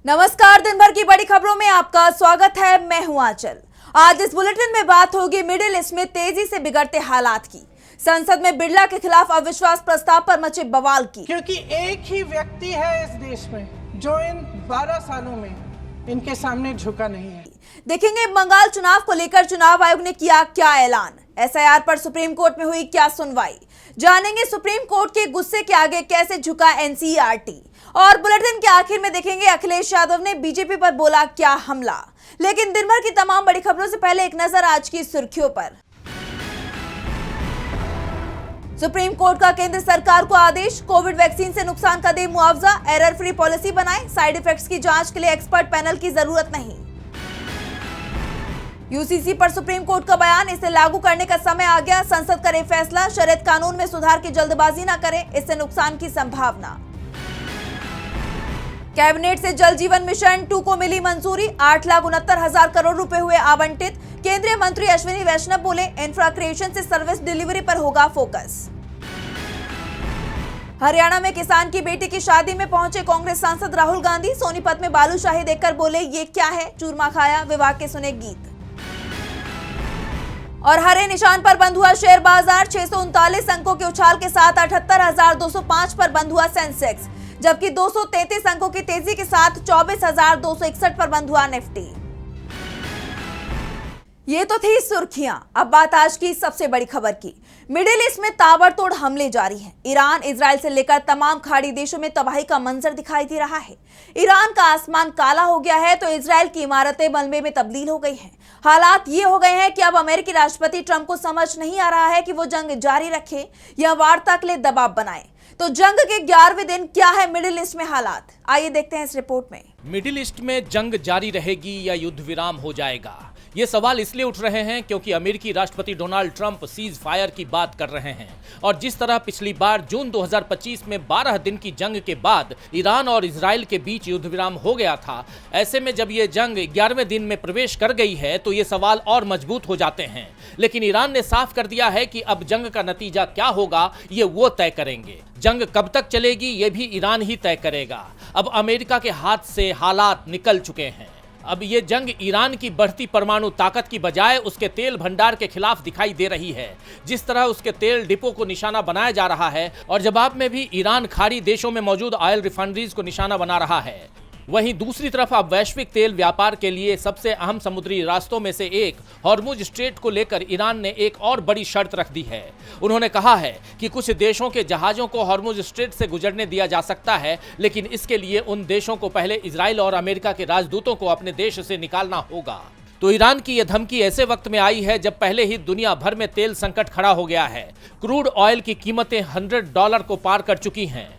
नमस्कार, दिन भर की बड़ी खबरों में आपका स्वागत है। मैं हूं आंचल। आज इस बुलेटिन में बात होगी मिडिल ईस्ट में तेजी से बिगड़ते हालात की, संसद में बिरला के खिलाफ अविश्वास प्रस्ताव पर मचे बवाल की, क्योंकि एक ही व्यक्ति है इस देश में जो इन 12 सालों में इनके सामने झुका नहीं है। देखेंगे बंगाल चुनाव को लेकर चुनाव आयोग ने किया क्या ऐलान, एसआईआर पर सुप्रीम कोर्ट में हुई क्या सुनवाई, जानेंगे सुप्रीम कोर्ट के गुस्से के आगे कैसे झुका एनसीईआरटी, और बुलेटिन के आखिर में देखेंगे अखिलेश यादव ने बीजेपी पर बोला क्या हमला। लेकिन दिन भर की तमाम बड़ी खबरों से पहले एक नजर आज की सुर्खियों पर। सुप्रीम कोर्ट का केंद्र सरकार को आदेश, कोविड वैक्सीन से नुकसान का दे मुआवजा, एरर फ्री पॉलिसी बनाए, साइड इफेक्ट्स की जांच के लिए एक्सपर्ट पैनल की जरूरत नहीं। यूसीसी पर सुप्रीम कोर्ट का बयान, इसे लागू करने का समय आ गया, संसद करे फैसला, शरीयत कानून में सुधार की जल्दबाजी न करे, इससे नुकसान की संभावना। कैबिनेट से जल जीवन मिशन 2 को मिली मंजूरी, 8,69,000 करोड़ रुपए हुए आवंटित। केंद्रीय मंत्री अश्विनी वैष्णव बोले इंफ्रा क्रिएशन से सर्विस डिलीवरी पर होगा फोकस। हरियाणा में किसान की बेटी की शादी में पहुंचे कांग्रेस सांसद राहुल गांधी, सोनीपत में बालूशाही देखकर बोले ये क्या है, चूरमा खाया, विवाह के सुने गीत। और हरे निशान पर बंद हुआ शेयर बाजार, 639 अंकों के उछाल के साथ 78,205 पर बंद हुआ सेंसेक्स, जबकि 233 अंकों की तेजी के साथ 24,261 पर बंद हुआ निफ्टी। ये तो थी सुर्खियां। अब बात आज की सबसे बड़ी खबर की। मिडिल ईस्ट में ताबड़तोड़ हमले जारी हैं। ईरान, इजराइल से लेकर तमाम खाड़ी देशों में तबाही का मंजर दिखाई दे रहा है। ईरान का आसमान काला हो गया है तो इजराइल की इमारतें मलबे में तब्दील हो गई हैं। हालात ये हो गए हैं कि अब अमेरिकी राष्ट्रपति ट्रंप को समझ नहीं आ रहा है कि वो जंग जारी रखे या वार्ता के लिए दबाव बनाए। तो जंग के 11वें दिन क्या है मिडिल ईस्ट में हालात, आइए देखते हैं इस रिपोर्ट में। मिडिल ईस्ट में जंग जारी रहेगी या युद्ध विराम हो जाएगा, ये सवाल इसलिए उठ रहे हैं क्योंकि अमेरिकी राष्ट्रपति डोनाल्ड ट्रंप सीज फायर की बात कर रहे हैं। और जिस तरह पिछली बार जून 2025 में 12 दिन की जंग के बाद ईरान और इजराइल के बीच युद्ध विराम हो गया था, ऐसे में जब ये जंग 11वें दिन में प्रवेश कर गई है तो ये सवाल और मजबूत हो जाते हैं। लेकिन ईरान ने साफ कर दिया है कि अब जंग का नतीजा क्या होगा ये वो तय करेंगे। जंग कब तक चलेगी ये भी ईरान ही तय करेगा। अब अमेरिका के हाथ से हालात निकल चुके हैं। अब ये जंग ईरान की बढ़ती परमाणु ताकत की बजाय उसके तेल भंडार के खिलाफ दिखाई दे रही है। जिस तरह उसके तेल डिपो को निशाना बनाया जा रहा है और जवाब में भी ईरान खाड़ी देशों में मौजूद ऑयल रिफाइनरीज को निशाना बना रहा है, वहीं दूसरी तरफ अब वैश्विक तेल व्यापार के लिए सबसे अहम समुद्री रास्तों में से एक हॉर्मुज स्ट्रेट को लेकर ईरान ने एक और बड़ी शर्त रख दी है। उन्होंने कहा है कि कुछ देशों के जहाजों को हॉर्मुज स्ट्रेट से गुजरने दिया जा सकता है, लेकिन इसके लिए उन देशों को पहले इजराइल और अमेरिका के राजदूतों को अपने देश से निकालना होगा। तो ईरान की यह धमकी ऐसे वक्त में आई है जब पहले ही दुनिया भर में तेल संकट खड़ा हो गया है। क्रूड ऑयल की कीमतें $100 को पार कर चुकी हैं।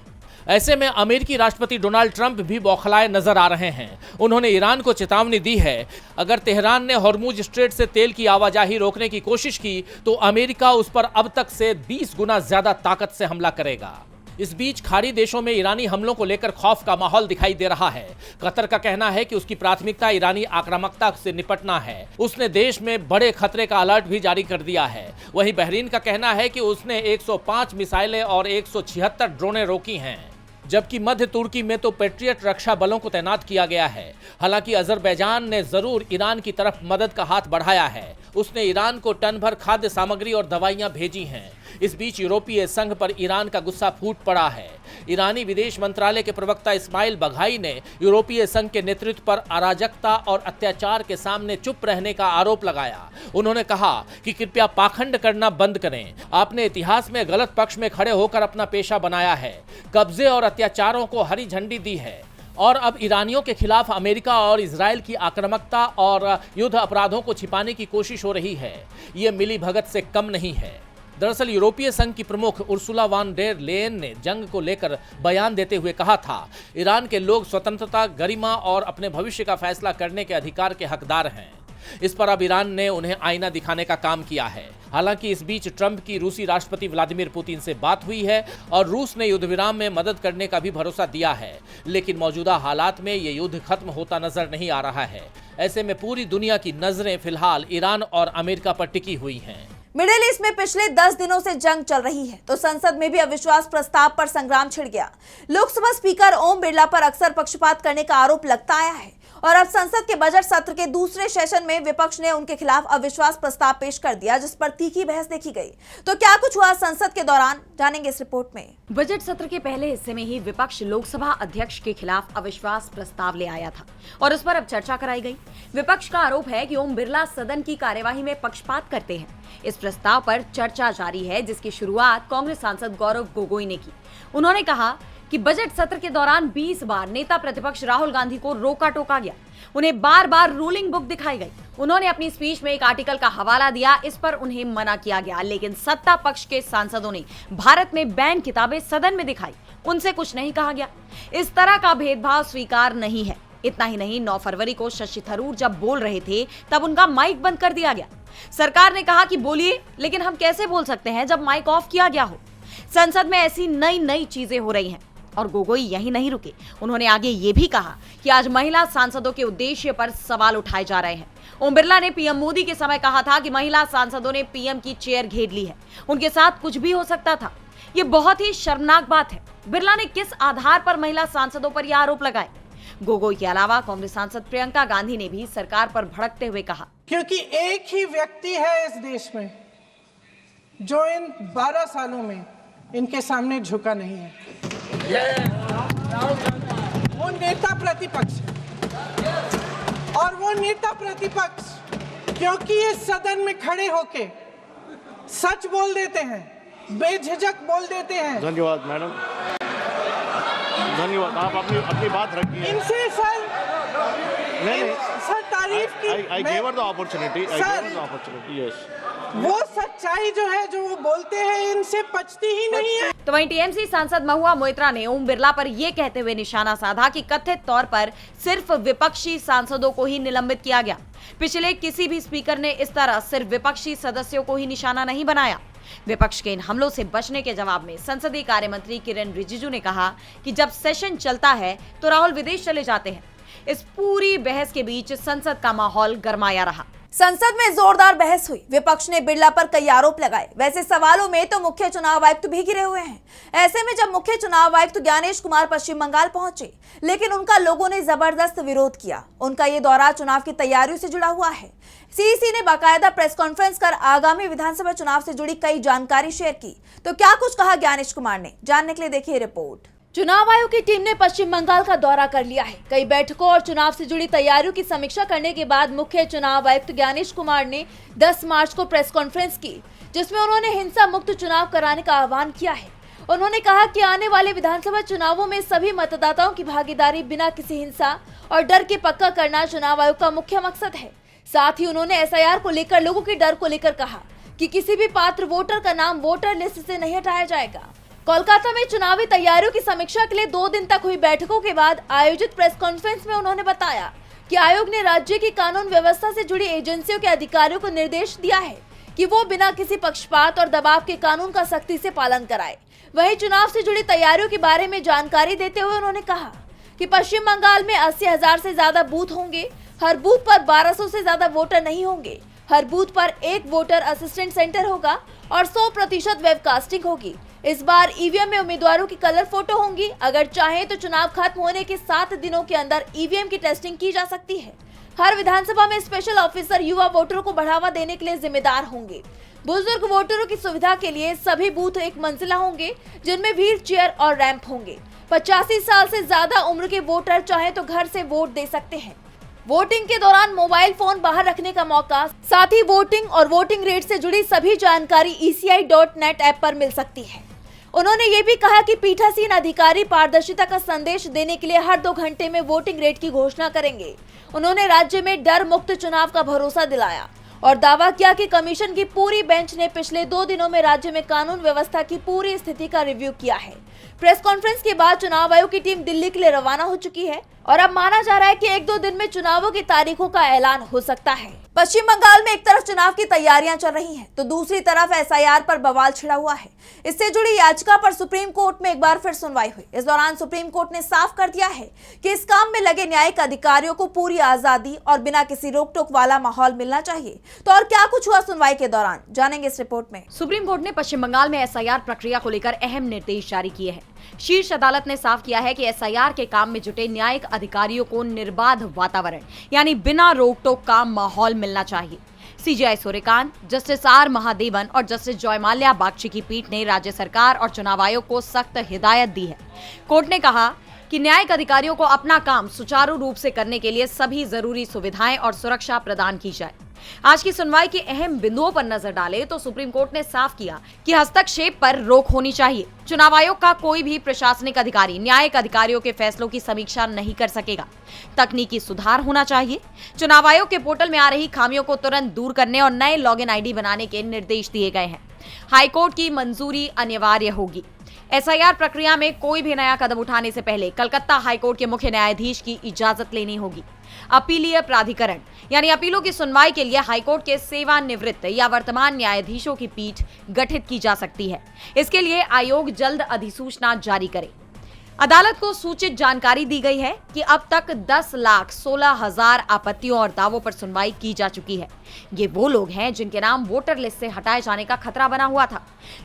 ऐसे में अमेरिकी राष्ट्रपति डोनाल्ड ट्रंप भी बौखलाए नजर आ रहे हैं। उन्होंने ईरान को चेतावनी दी है, अगर तेहरान ने हॉर्मुज स्ट्रेट से तेल की आवाजाही रोकने की कोशिश की तो अमेरिका उस पर अब तक से 20 गुना ज्यादा ताकत से हमला करेगा। इस बीच खाड़ी देशों में ईरानी हमलों को लेकर खौफ का माहौल दिखाई दे रहा है। कतर का कहना है कि उसकी प्राथमिकता ईरानी आक्रामकता से निपटना है। उसने देश में बड़े खतरे का अलर्ट भी जारी कर दिया है। वहीं बहरीन का कहना है कि उसने 105 मिसाइलें और 176 ड्रोनें रोकी हैं, जबकि मध्य तुर्की में तो पेट्रियट रक्षा बलों को तैनात किया गया है। हालांकि अजरबैजान ने जरूर ईरान की तरफ मदद का हाथ बढ़ाया है। उसने ईरान को टन भर खाद्य सामग्री और दवाइयां भेजी हैं। इस बीच यूरोपीय संघ पर ईरान का गुस्सा फूट पड़ा है। ईरानी विदेश मंत्रालय के प्रवक्ता इस्माइल बघाई ने यूरोपीय संघ के नेतृत्व पर अराजकता और अत्याचार के सामने चुप रहने का आरोप लगाया। उन्होंने कहा कि कृपया पाखंड करना बंद करें। आपने इतिहास में गलत पक्ष में खड़े होकर अपना पेशा बनाया है, कब्जे और अत्याचारों को हरी झंडी दी है, और अब ईरानियों के खिलाफ अमेरिका और इजराइल की आक्रामकता और युद्ध अपराधों को छिपाने की कोशिश हो रही है। ये मिली भगत से कम नहीं है। दरअसल यूरोपीय संघ की प्रमुख उर्सुला वान डेर लेयन ने जंग को लेकर बयान देते हुए कहा था, ईरान के लोग स्वतंत्रता, गरिमा और अपने भविष्य का फैसला करने के अधिकार के हकदार हैं। इस पर अब ईरान ने उन्हें आईना दिखाने का काम किया है। हालांकि इस बीच ट्रंप की रूसी राष्ट्रपति व्लादिमीर पुतिन से बात हुई है और रूस ने युद्ध विराम में मदद करने का भी भरोसा दिया है, लेकिन मौजूदा हालात में ये युद्ध खत्म होता नजर नहीं आ रहा है। ऐसे में पूरी दुनिया की नजरें फिलहाल ईरान और अमेरिका पर टिकी हुई हैं। मिडिल ईस्ट में पिछले 10 दिनों से जंग चल रही है तो संसद में भी अविश्वास प्रस्ताव पर संग्राम छिड़ गया। लोकसभा स्पीकर ओम बिरला पर अक्सर पक्षपात करने का आरोप लगता आया है और अब संसद के बजट सत्र के दूसरे सेशन में विपक्ष ने उनके खिलाफ अविश्वास प्रस्ताव पेश कर दिया, जिस पर तीखी बहस देखी गई। तो क्या कुछ हुआ संसद के दौरान, जानेंगे इस रिपोर्ट में। बजट सत्र के पहले हिस्से में ही विपक्ष लोकसभा अध्यक्ष के खिलाफ अविश्वास प्रस्ताव ले आया था और उस पर अब चर्चा कराई गई। विपक्ष का आरोप है कि ओम बिरला सदन की कार्यवाही में पक्षपात करते हैं। इस प्रस्ताव पर चर्चा जारी है, जिसकी शुरुआत कांग्रेस सांसद गौरव गोगोई ने की। उन्होंने कहा कि बजट सत्र के दौरान 20 बार नेता प्रतिपक्ष राहुल गांधी को रोका टोका गया, उन्हें बार बार रूलिंग बुक दिखाई गई। उन्होंने अपनी स्पीच में एक आर्टिकल का हवाला दिया, इस पर उन्हें मना किया गया, लेकिन सत्ता पक्ष के सांसदों ने भारत में बैन किताबें सदन में दिखाई, उनसे कुछ नहीं कहा गया। इस तरह का भेदभाव स्वीकार नहीं है। इतना ही नहीं, 9 फरवरी को शशि थरूर जब बोल रहे थे तब उनका माइक बंद कर दिया गया। सरकार ने कहा कि बोलिए, लेकिन हम कैसे बोल सकते हैं जब माइक ऑफ किया गया हो। संसद में ऐसी नई चीजें हो रही हैं और गोगोई यही नहीं रुके। उन्होंने आगे ये भी कहा कि आज महिला सांसदों के उद्देश्य पर सवाल उठाए जा रहे हैं। ओम बिरला ने पीएम मोदी के समय कहा था कि महिला सांसदों ने पीएम की चेयर घेर ली है, उनके साथ कुछ भी हो सकता था। ये बहुत ही शर्मनाक बात है। बिरला ने किस आधार पर महिला सांसदों पर यह आरोप लगाए? गोगोई के अलावा कांग्रेस सांसद प्रियंका गांधी ने भी सरकार पर भड़कते हुए कहा, क्योंकि एक ही व्यक्ति है इस देश में जो इन 12 सालों में इनके सामने झुका नहीं है। वो नेता प्रतिपक्ष और वो नेता प्रतिपक्ष क्योंकि इस सदन में खड़े होके सच बोल देते हैं, बेझिझक बोल देते हैं। धन्यवाद मैडम, धन्यवाद। आप अपनी बात रखिए। इनसे सर तारीफ की। I gave her the opportunity. Yes. वो सच्चाई जो है, जो वो बोलते हैं, इनसे पचती ही नहीं है। तो वहीं टीएमसी सांसद महुआ मोइत्रा ने ओम बिरला पर यह कहते हुए निशाना साधा कि कथित तौर पर सिर्फ विपक्षी सांसदों को ही निलंबित किया गया। पिछले किसी भी स्पीकर ने इस तरह सिर्फ विपक्षी सदस्यों को ही निशाना नहीं बनाया। विपक्ष के इन हमलों से बचने के जवाब में संसदीय कार्य मंत्री किरेन रिजिजू ने कहा कि जब सेशन चलता है तो राहुल विदेश चले जाते हैं। इस पूरी बहस के बीच संसद का माहौल गरमाया रहा। संसद में जोरदार बहस हुई। विपक्ष ने बिरला पर कई आरोप लगाए। वैसे सवालों में तो मुख्य चुनाव आयुक्त भी घिरे हुए हैं। ऐसे में जब मुख्य चुनाव आयुक्त ज्ञानेश कुमार पश्चिम बंगाल पहुंचे, लेकिन उनका लोगों ने जबरदस्त विरोध किया। उनका ये दौरा चुनाव की तैयारियों से जुड़ा हुआ है। सीईसी ने बाकायदा प्रेस कॉन्फ्रेंस कर आगामी विधानसभा चुनाव से जुड़ी कई जानकारी शेयर की। तो क्या कुछ कहा ज्ञानेश कुमार ने, जानने के लिए देखिए रिपोर्ट। चुनाव आयोग की टीम ने पश्चिम बंगाल का दौरा कर लिया है। कई बैठकों और चुनाव से जुड़ी तैयारियों की समीक्षा करने के बाद मुख्य चुनाव आयुक्त ज्ञानेश कुमार ने 10 मार्च को प्रेस कॉन्फ्रेंस की, जिसमें उन्होंने हिंसा मुक्त चुनाव कराने का आह्वान किया है। उन्होंने कहा कि आने वाले विधानसभा चुनावों में सभी मतदाताओं की भागीदारी बिना किसी हिंसा और डर के पक्का करना चुनाव आयोग का मुख्य मकसद है। साथ ही उन्होंने एसआईआर को लेकर लोगों के डर को लेकर कहा कि किसी भी पात्र वोटर का नाम वोटर लिस्ट से नहीं हटाया जाएगा। कोलकाता में चुनावी तैयारियों की समीक्षा के लिए 2 दिन तक हुई बैठकों के बाद आयोजित प्रेस कॉन्फ्रेंस में उन्होंने बताया कि आयोग ने राज्य की कानून व्यवस्था से जुड़ी एजेंसियों के अधिकारियों को निर्देश दिया है कि वो बिना किसी पक्षपात और दबाव के कानून का सख्ती से पालन कराए। वहीं चुनाव से जुड़ी तैयारियों के बारे में जानकारी देते हुए उन्होंने कहा कि पश्चिम बंगाल में 80,000 से ज्यादा बूथ होंगे। हर बूथ पर 1200 से ज्यादा वोटर नहीं होंगे। हर बूथ पर एक वोटर असिस्टेंट सेंटर होगा और 100% वेबकास्टिंग होगी। इस बार ईवीएम में उम्मीदवारों की कलर फोटो होंगी। अगर चाहें तो चुनाव खत्म होने के 7 दिनों के अंदर ईवीएम की टेस्टिंग की जा सकती है। हर विधानसभा में स्पेशल ऑफिसर युवा वोटरों को बढ़ावा देने के लिए जिम्मेदार होंगे। बुजुर्ग वोटरों की सुविधा के लिए सभी बूथ एक मंजिला होंगे, जिनमें व्हील चेयर और रैंप होंगे। 85 साल से ज्यादा उम्र के वोटर चाहे तो घर से वोट दे सकते हैं। वोटिंग के दौरान मोबाइल फोन बाहर रखने का मौका, साथ ही वोटिंग और वोटिंग रेट से जुड़ी सभी जानकारी ECI.net ऐप पर मिल सकती है। उन्होंने ये भी कहा कि पीठासीन अधिकारी पारदर्शिता का संदेश देने के लिए हर 2 घंटे में वोटिंग रेट की घोषणा करेंगे। उन्होंने राज्य में डर मुक्त चुनाव का भरोसा दिलाया और दावा किया कि कमीशन की पूरी बेंच ने पिछले 2 दिनों में राज्य में कानून व्यवस्था की पूरी स्थिति का रिव्यू किया है। प्रेस कॉन्फ्रेंस के बाद चुनाव आयोग की टीम दिल्ली के लिए रवाना हो चुकी है और अब माना जा रहा है कि 1-2 दिन में चुनावों की तारीखों का ऐलान हो सकता है। पश्चिम बंगाल में एक तरफ चुनाव की तैयारियां चल रही हैं, तो दूसरी तरफ एसआईआर पर बवाल छिड़ा हुआ है। इससे जुड़ी याचिका पर सुप्रीम कोर्ट में एक बार फिर सुनवाई हुई। इस दौरान सुप्रीम कोर्ट ने साफ कर दिया है कि इस काम में लगे न्यायिक अधिकारियों को पूरी आजादी और बिना किसी रोक टोक वाला माहौल मिलना चाहिए। तो और क्या कुछ हुआ सुनवाई के दौरान, जानेंगे इस रिपोर्ट में। सुप्रीम कोर्ट ने पश्चिम बंगाल में एसआईआर प्रक्रिया को लेकर अहम निर्देश जारी किए हैं। शीर्ष अदालत ने साफ किया है कि एसआईआर के काम में जुटे न्यायिक अधिकारियों को निर्बाध वातावरण यानी बिना रोक टोक का माहौल मिलना चाहिए। CJI Suryakant, justice R Mahadevan और जस्टिस जयमाल्या बागची की पीठ ने राज्य सरकार और चुनाव आयोग को सख्त हिदायत दी है। कोर्ट ने कहा कि न्यायिक अधिकारियों को अपना काम सुचारू रूप से करने के लिए सभी जरूरी सुविधाएं और सुरक्षा प्रदान की जाए। आज की सुनवाई के अहम बिंदुओं पर नजर डाले तो सुप्रीम कोर्ट ने साफ किया कि हस्तक्षेप पर रोक होनी चाहिए। चुनाव आयोग का कोई भी प्रशासनिक अधिकारी न्यायिक अधिकारियों के फैसलों की समीक्षा नहीं कर सकेगा। तकनीकी सुधार होना चाहिए। चुनाव आयोग के पोर्टल में आ रही खामियों को तुरंत दूर करने और नए लॉगिन आईडी बनाने के निर्देश दिए गए हैं। हाईकोर्ट की मंजूरी अनिवार्य होगी। एसआईआर प्रक्रिया में कोई भी नया कदम उठाने से पहले कलकत्ता हाईकोर्ट के मुख्य न्यायाधीश की इजाजत लेनी होगी। अपीलीय प्राधिकरण यानी अपीलों की सुनवाई के लिए हाईकोर्ट के सेवानिवृत्त या वर्तमान न्यायाधीशों की पीठ गठित की जा सकती है। इसके लिए आयोग जल्द अधिसूचना जारी करे। अदालत को सूचित जानकारी दी गई है कि अब तक 10,16,000 आपत्तियों और दावों पर सुनवाई की जा चुकी है। ये वो लोग हैं जिनके नाम वोटर लिस्ट से हटाए जाने का खतरा बना हुआ था।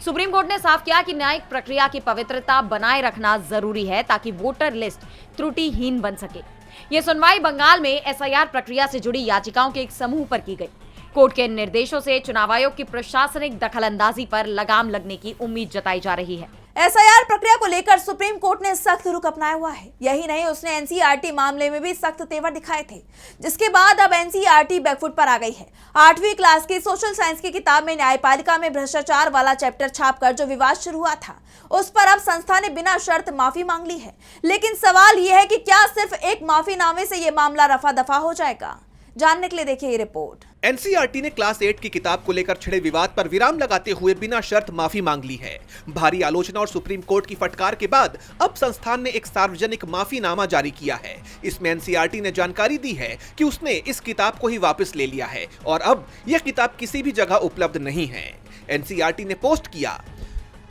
सुप्रीम कोर्ट ने साफ किया कि न्यायिक प्रक्रिया की पवित्रता बनाए रखना जरूरी है ताकि वोटर लिस्ट त्रुटिहीन बन सके। ये सुनवाई बंगाल में एसआईआर प्रक्रिया से जुड़ी याचिकाओं के एक समूह पर की गई। कोर्ट के निर्देशों से चुनाव आयोग की प्रशासनिक दखलंदाजी पर लगाम लगने की उम्मीद जताई जा रही है। एसआईआर प्रक्रिया को लेकर सुप्रीम कोर्ट ने सख्त रुख अपनाया हुआ है। यही नहीं, उसने एनसीईआरटी मामले में भी सख्त तेवर दिखाए थे, जिसके बाद अब एनसीईआरटी बैकफुट पर आ गई है। 8वीं क्लास की सोशल साइंस की किताब में न्यायपालिका में भ्रष्टाचार वाला चैप्टर छापकर जो विवाद शुरू हुआ था, उस पर अब संस्था ने बिना शर्त माफी मांग ली है। लेकिन सवाल यह है कि क्या सिर्फ एक माफीनामे से यह मामला रफा दफा हो जाएगा? जानने के लिए देखिए ये रिपोर्ट। एनसीईआरटी ने क्लास 8 की किताब को लेकर छिड़े विवाद पर विराम लगाते हुए बिना शर्त माफी मांग ली है। भारी आलोचना और सुप्रीम कोर्ट की फटकार के बाद अब संस्थान ने एक सार्वजनिक माफीनामा जारी किया है। इसमें एनसीईआरटी ने जानकारी दी है कि उसने इस किताब को ही वापस ले लिया है और अब यह किताब किसी भी जगह उपलब्ध नहीं है। एनसीईआरटी ने पोस्ट किया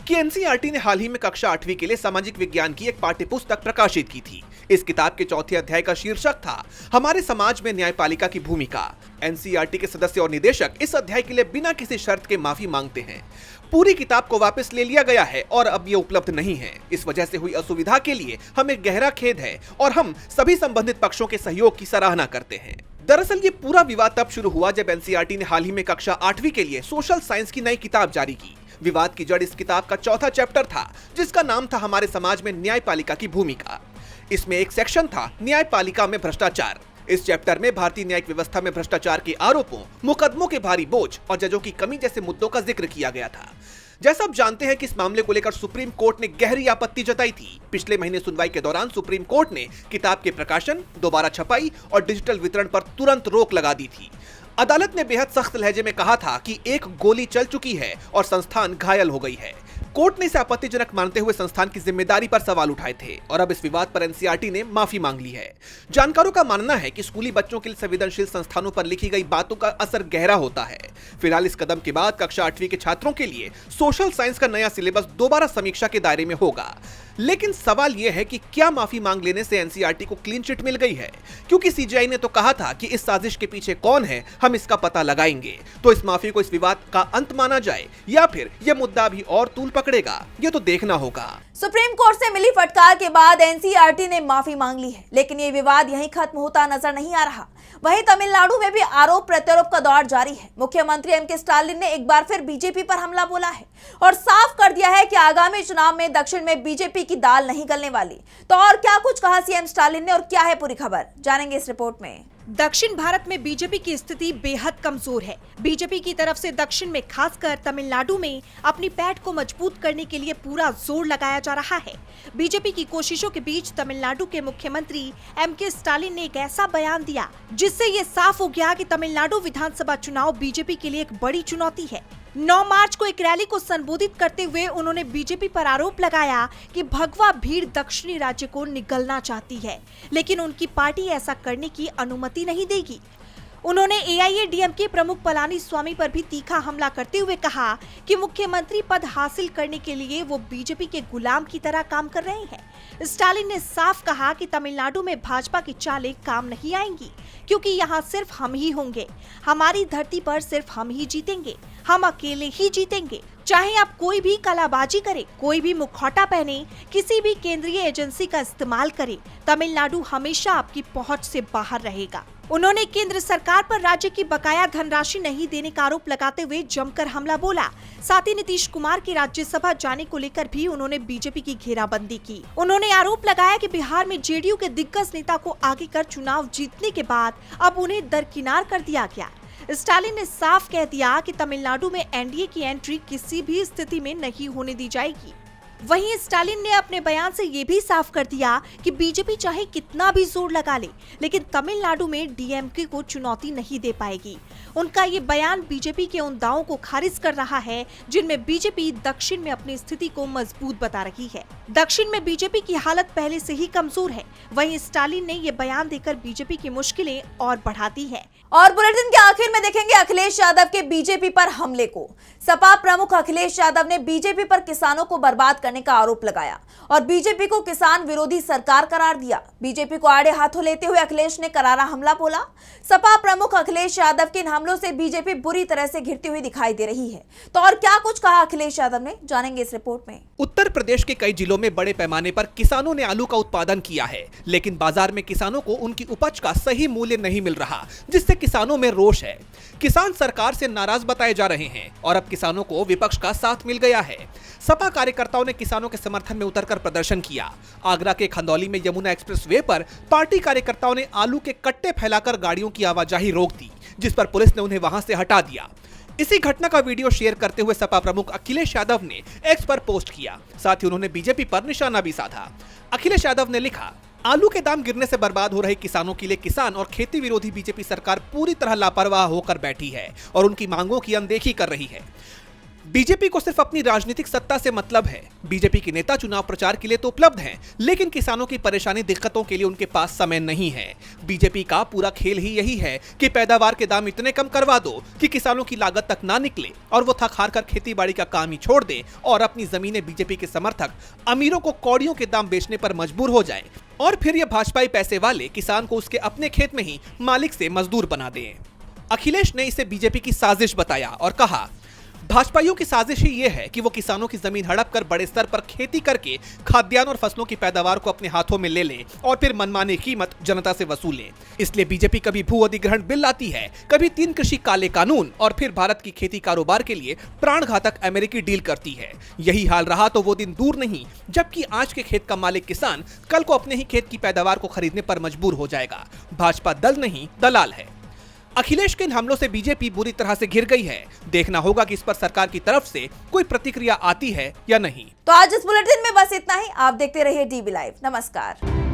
कि एनसीईआरटी ने हाल ही में कक्षा 8वीं के लिए सामाजिक विज्ञान की एक पाठ्यपुस्तक प्रकाशित की थी। इस किताब के चौथे अध्याय का शीर्षक था हमारे समाज में न्यायपालिका की भूमिका। एनसीईआरटी के सदस्य और निदेशक इस अध्याय के लिए बिना किसी शर्त के माफी मांगते हैं। पूरी किताब को वापस ले लिया गया है और अब ये उपलब्ध नहीं है। इस वजह से हुई असुविधा के लिए हमें गहरा खेद है और हम सभी संबंधित पक्षों के सहयोग की सराहना करते हैं। दरअसल ये पूरा विवाद तब शुरू हुआ जब एनसीईआरटी ने हाल ही में कक्षा 8वीं के लिए सोशल साइंस की नई किताब जारी की। विवाद की जड़ इस किताब का चौथा चैप्टर था, जिसका नाम था हमारे समाज में न्यायपालिका की भूमिका। इसमें एक सेक्शन था न्यायपालिका में भ्रष्टाचार। इस चैप्टर में भारतीय न्यायिक व्यवस्था में भ्रष्टाचार के आरोपों, मुकदमों के भारी बोझ और जजों की कमी जैसे मुद्दों का जिक्र किया गया था। जैसा आप जानते हैं कि इस मामले को लेकर सुप्रीम कोर्ट ने गहरी आपत्ति जताई थी। पिछले महीने सुनवाई के दौरान सुप्रीम कोर्ट ने किताब के प्रकाशन, दोबारा छपाई और डिजिटल वितरण पर तुरंत रोक लगा दी थी। अदालत ने बेहद सख्त लहजे में कहा था कि एक गोली चल चुकी है और संस्थान घायल हो गई है। कोर्ट ने इसे आपत्तिजनक मानते हुए संस्थान की जिम्मेदारी पर सवाल उठाए थे और अब इस विवाद पर एनसीईआरटी ने माफी मांग ली है। जानकारों का मानना है कि स्कूली बच्चों के लिए संवेदनशील संस्थानों पर लिखी गई बातों का असर गहरा होता है। फिलहाल इस कदम के बाद कक्षा 8वीं के छात्रों के लिए सोशल साइंस का नया सिलेबस दोबारा समीक्षा के दायरे में होगा। लेकिन सवाल यह है कि क्या माफी मांग लेने से एनसीईआरटी को क्लीन चिट मिल गई है? क्योंकि सीजीआई ने तो कहा था कि इस साजिश के पीछे कौन है, हम इसका पता लगाएंगे। तो इस माफी को इस विवाद का अंत माना जाए या फिर यह मुद्दा भी और तूल पकड़ेगा, ये तो देखना होगा। सुप्रीम कोर्ट से मिली फटकार के बाद एनसीईआरटी ने माफी मांग ली है, लेकिन ये विवाद यहीं खत्म होता नजर नहीं आ रहा। वहीं तमिलनाडु में भी आरोप प्रत्यारोप का दौर जारी है। मुख्यमंत्री एमके स्टालिन ने एक बार फिर बीजेपी पर हमला बोला है और साफ कर दिया है कि आगामी चुनाव में दक्षिण में बीजेपी की दाल नहीं गलने वाली। तो और क्या कुछ कहा सीएम स्टालिन ने और क्या है पूरी खबर, जानेंगे इस रिपोर्ट में। दक्षिण भारत में बीजेपी की स्थिति बेहद कमजोर है। बीजेपी की तरफ से दक्षिण में खासकर तमिलनाडु में अपनी पैठ को मजबूत करने के लिए पूरा जोर लगाया जा रहा है। बीजेपी की कोशिशों के बीच तमिलनाडु के मुख्यमंत्री एमके स्टालिन ने एक ऐसा बयान दिया जिससे ये साफ हो गया कि तमिलनाडु विधानसभा चुनाव बीजेपी के लिए एक बड़ी चुनौती है। 9 मार्च को एक रैली को संबोधित करते हुए उन्होंने बीजेपी पर आरोप लगाया कि भगवा भीड़ दक्षिणी राज्य को निगलना चाहती है, लेकिन उनकी पार्टी ऐसा करने की अनुमति नहीं देगी। उन्होंने एआईएडीएमके प्रमुख पलानीस्वामी पर भी तीखा हमला करते हुए कहा कि मुख्यमंत्री पद हासिल करने के लिए वो बीजेपी के गुलाम की तरह काम कर रहे हैं। स्टालिन ने साफ कहा कि तमिलनाडु में भाजपा की चालें काम नहीं आएंगी, क्योंकि यहाँ सिर्फ हम ही होंगे। हमारी धरती पर सिर्फ हम ही जीतेंगे, हम अकेले ही जीतेंगे। चाहे आप कोई भी कलाबाजी करे, कोई भी मुखौटा पहने, किसी भी केंद्रीय एजेंसी का इस्तेमाल करे, तमिलनाडु हमेशा आपकी पहुंच से बाहर रहेगा। उन्होंने केंद्र सरकार पर राज्य की बकाया धनराशि नहीं देने का आरोप लगाते हुए जमकर हमला बोला। साथ ही नीतीश कुमार के राज्यसभा जाने को लेकर भी उन्होंने बीजेपी की घेराबंदी की। उन्होंने आरोप लगाया कि बिहार में जेडीयू के दिग्गज नेता को आगे कर चुनाव जीतने के बाद अब उन्हें दरकिनार कर दिया गया। स्टालिन ने साफ कह दिया कि तमिलनाडु में एनडीए की एंट्री किसी भी स्थिति में नहीं होने दी जाएगी। वहीं स्टालिन ने अपने बयान से ये भी साफ कर दिया कि बीजेपी चाहे कितना भी जोर लगा ले, लेकिन तमिलनाडु में डीएमके को चुनौती नहीं दे पाएगी। उनका ये बयान बीजेपी के उन दावों को खारिज कर रहा है जिनमें बीजेपी दक्षिण में अपनी स्थिति को मजबूत बता रही है। दक्षिण में बीजेपी की हालत पहले से ही कमजोर है। वहीं स्टालिन ने ये बयान देकर बीजेपी की मुश्किलें और बढ़ा दी है। और बुलेटिन के आखिर में देखेंगे अखिलेश यादव के बीजेपी पर हमले को। सपा प्रमुख अखिलेश यादव ने बीजेपी पर किसानों को बर्बाद करने का आरोप लगाया और बीजेपी को किसान विरोधी सरकार करार दिया। बीजेपी को आड़े हाथों लेते हुए अखिलेश ने करारा हमला बोला। सपा प्रमुख अखिलेश यादव के इन हमलों से बीजेपी बुरी तरह से घिरती हुई दिखाई दे रही है। तो और क्या कुछ कहा अखिलेश यादव ने, जानेंगे इस रिपोर्ट में। उत्तर प्रदेश के कई जिलों में बड़े पैमाने पर किसानों ने आलू का उत्पादन किया है, लेकिन बाजार में किसानों को उनकी उपज का सही मूल्य नहीं मिल रहा, जिससे किसानों में रोष है। किसान सरकार से नाराज बताए जा रहे हैं और अब किसानों को विपक्ष का साथ मिल गया है। सपा कार्यकर्ताओं ने किसानों के समर्थन में उतरकर प्रदर्शन किया। आगरा के खंदौली में यमुना एक्सप्रेसवे पर पार्टी कार्यकर्ताओं ने आलू के कट्टे फैलाकर गाड़ियों की आवाजाही रोक दी, जिस पर पुलिस ने उन्हें वहां से हटा दिया। इसी घटना का वीडियो शेयर करते हुए सपा प्रमुख अखिलेश यादव ने एक्स पर पोस्ट किया। साथ ही उन्होंने बीजेपी पर निशाना भी साधा। अखिलेश यादव ने लिखा, आलू के दाम गिरने से बर्बाद हो रहे किसानों के लिए किसान और खेती विरोधी बीजेपी सरकार पूरी तरह लापरवाह होकर बैठी है और उनकी मांगों की अनदेखी कर रही है। बीजेपी को सिर्फ अपनी राजनीतिक सत्ता से मतलब है। बीजेपी के नेता चुनाव प्रचार के लिए तो उपलब्ध हैं, लेकिन किसानों की परेशानी दिक्कतों के लिए उनके पास समय नहीं है। बीजेपी का पूरा खेल ही यही है कि पैदावार के दाम इतने कम करवा दो कि किसानों की लागत तक ना निकले और वो थक हार कर खेती बाड़ी का काम ही छोड़ दे और अपनी जमीनें बीजेपी के समर्थक अमीरों को कौड़ियों के दाम बेचने पर मजबूर हो जाए और फिर ये भाजपाई पैसे वाले किसान को उसके अपने खेत में ही मालिक से मजदूर बना दें। अखिलेश ने इसे बीजेपी की साजिश बताया और कहा, भाजपाइयों की साजिश ही ये है कि वो किसानों की जमीन हड़प कर बड़े स्तर पर खेती करके खाद्यान्न और फसलों की पैदावार को अपने हाथों में ले लें और फिर मनमानी कीमत जनता से वसूलें। इसलिए बीजेपी कभी भू अधिग्रहण बिल लाती है, कभी 3 कृषि काले कानून और फिर भारत की खेती कारोबार के लिए प्राण घातक अमेरिकी डील करती है। यही हाल रहा तो वो दिन दूर नहीं जबकि आज के खेत का मालिक किसान कल को अपने ही खेत की पैदावार को खरीदने पर मजबूर हो जाएगा। भाजपा दल नहीं दलाल है। अखिलेश के इन हमलों से बीजेपी बुरी तरह से घिर गई है। देखना होगा कि इस पर सरकार की तरफ से कोई प्रतिक्रिया आती है या नहीं। तो आज इस बुलेटिन में बस इतना ही। आप देखते रहिए डीबी लाइव। नमस्कार।